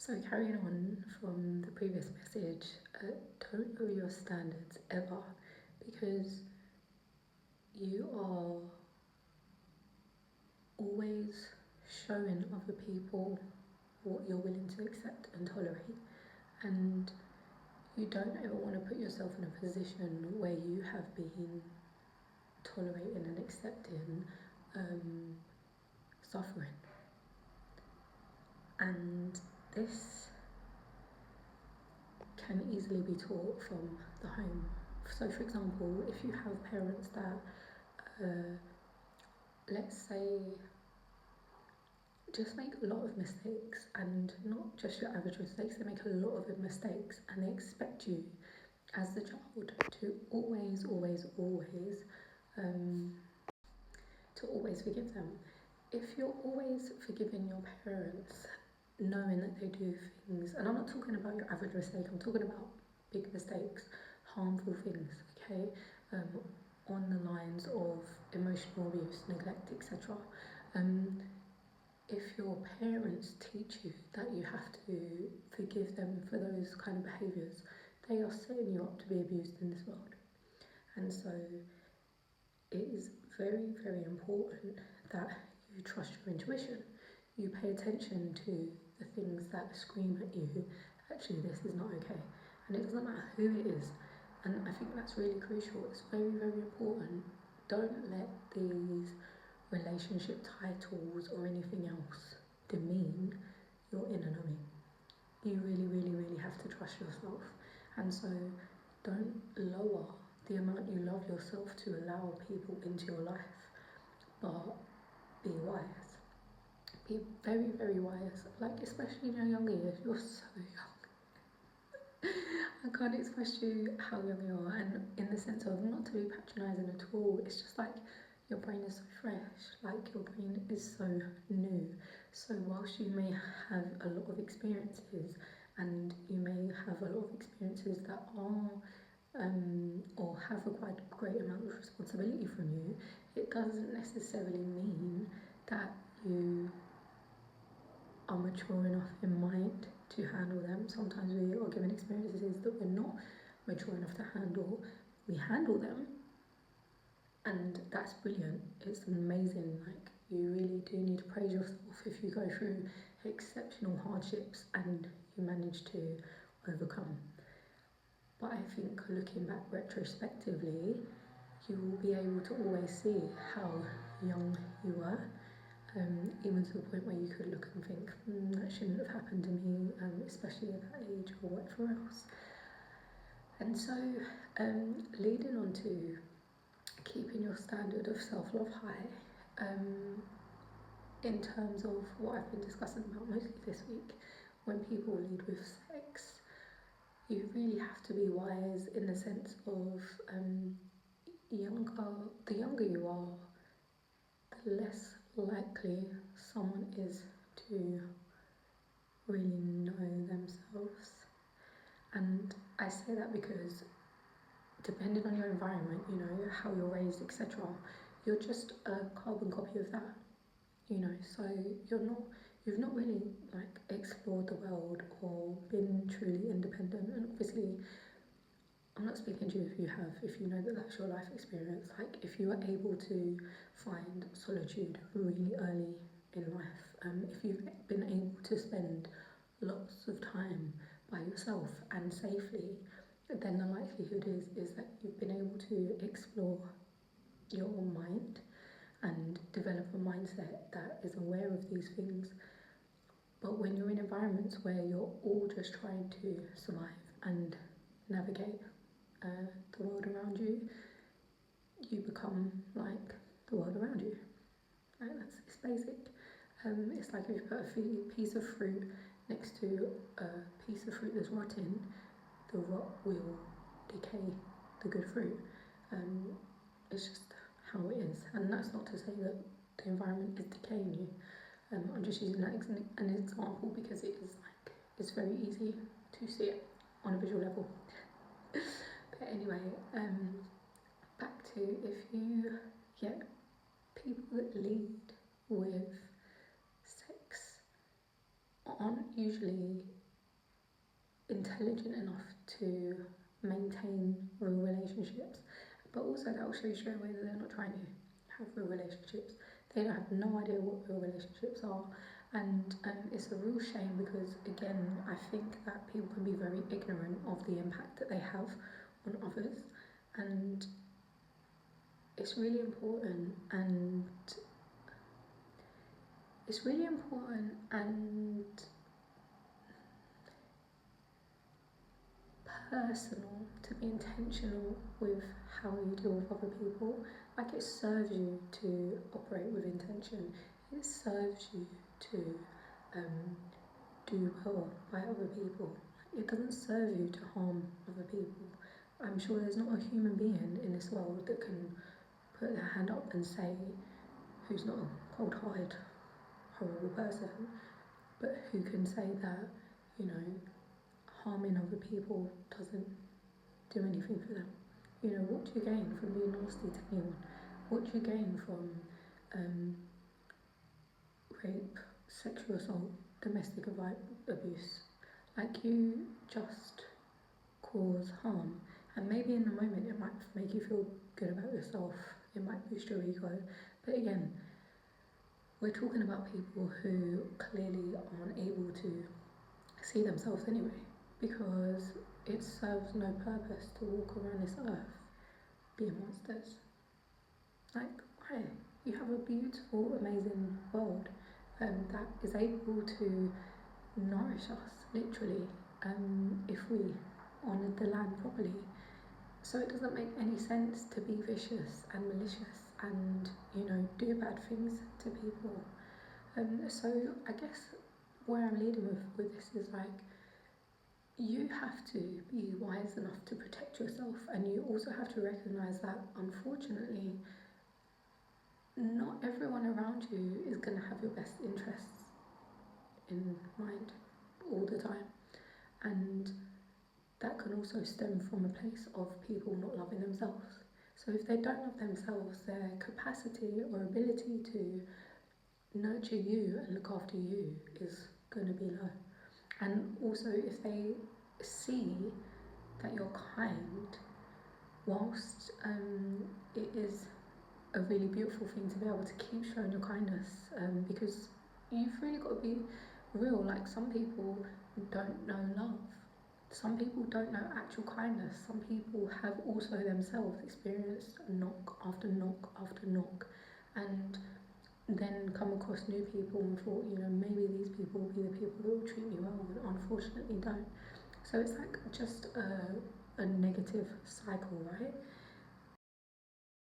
So carrying on from the previous message, don't lower your standards ever, because you are always showing other people what you're willing to accept and tolerate, and you don't ever want to put yourself in a position where you have been tolerating and accepting suffering. And this can easily be taught from the home. So for example, if you have parents that, let's say, just make a lot of mistakes, and not just your average mistakes, they make a lot of mistakes, and they expect you as the child to always forgive them. If you're always forgiving your parents, knowing that they do things, and I'm not talking about your average mistake, I'm talking about big mistakes, harmful things, okay, on the lines of emotional abuse, neglect, etc. If your parents teach you that you have to forgive them for those kind of behaviours, they are setting you up to be abused in this world. And so it is very, very important that you trust your intuition. You pay attention to the things that scream at you, actually this is not okay. And it doesn't matter who it is. And I think that's really crucial. It's very, very important. Don't let these relationship titles or anything else demean your inner knowing. You really have to trust yourself. And so don't lower the amount you love yourself to allow people into your life, but be wise. Be very, very wise. Like, especially in your younger years, you're so young. I can't express to you how young you are, and in the sense of not to be patronising at all, it's just like your brain is so fresh, like your brain is so new. So whilst you may have a lot of experiences, and you may have a lot of experiences that are or have required a great amount of responsibility from you, it doesn't necessarily mean that you are mature enough in mind to handle them. Sometimes we are given experiences that we're not mature enough to handle. We handle them, and that's brilliant. It's amazing. Like, you really do need to praise yourself if you go through exceptional hardships and you manage to overcome. But I think looking back retrospectively, you will be able to always see how young you were, even to the point where you could look and think, that shouldn't have happened to me, especially at that age or whatever else. And so, leading on to keeping your standard of self-love high, in terms of what I've been discussing about mostly this week, when people lead with sex, you really have to be wise in the sense of the younger you are, the less likely someone is to really know themselves. And I say that because depending on your environment, you know, how you're raised, etc., you're just a carbon copy of that, you know. So you've not really like explored the world or been truly independent. And obviously, I'm not speaking to you if you know that that's your life experience. Like, if you are able to find solitude really early in life, if you've been able to spend lots of time by yourself and safely, then the likelihood is that you've been able to explore your own mind and develop a mindset that is aware of these things. But when you're in environments where you're all just trying to survive and navigate the world around you, you become like the world around you. Right? It's basic. It's like if you put a piece of fruit next to a piece of fruit that's rotten, the rot will decay the good fruit. It's just how it is, and that's not to say that the environment is decaying you. I'm just using that as an example because it's very easy to see it on a visual level. But anyway, back to, if you get people that lead with sex aren't usually intelligent enough to maintain real relationships, but also that will show you straight away that they're not trying to have real relationships. They don't have no idea what real relationships are, and it's a real shame because again, I think that people can be very ignorant of the impact that they have on others, and it's really important and personal to be intentional with how you deal with other people. Like it serves you to operate with intention. It serves you to um, do well by other people. It doesn't serve you to harm other people. I'm sure there's not a human being in this world that can put their hand up and say, who's not a cold-hearted, horrible person, but who can say that, you know, harming other people doesn't do anything for them. You know, what do you gain from being nasty to anyone? What do you gain from rape, sexual assault, domestic abuse? Like, you just cause harm. And maybe in the moment it might make you feel good about yourself, it might boost your ego. But again, we're talking about people who clearly aren't able to see themselves anyway, because it serves no purpose to walk around this earth being monsters. Like, why? You have a beautiful, amazing world that is able to nourish us, literally, if we honour the land properly. So it doesn't make any sense to be vicious and malicious and, you know, do bad things to people. So I guess where I'm leading with this is like, you have to be wise enough to protect yourself, and you also have to recognise that unfortunately not everyone around you is going to have your best interests in mind all the time, and that can also stem from a place of people not loving themselves. So if they don't love themselves, their capacity or ability to nurture you and look after you is going to be low. And also if they see that you're kind, whilst it is a really beautiful thing to be able to keep showing your kindness, because you've really got to be real. Like, some people don't know love, some people don't know actual kindness, some people have also themselves experienced knock after knock after knock, and then come across new people and thought, you know, maybe these people will be the people that will treat me well, but unfortunately don't. So it's like just a negative cycle, right?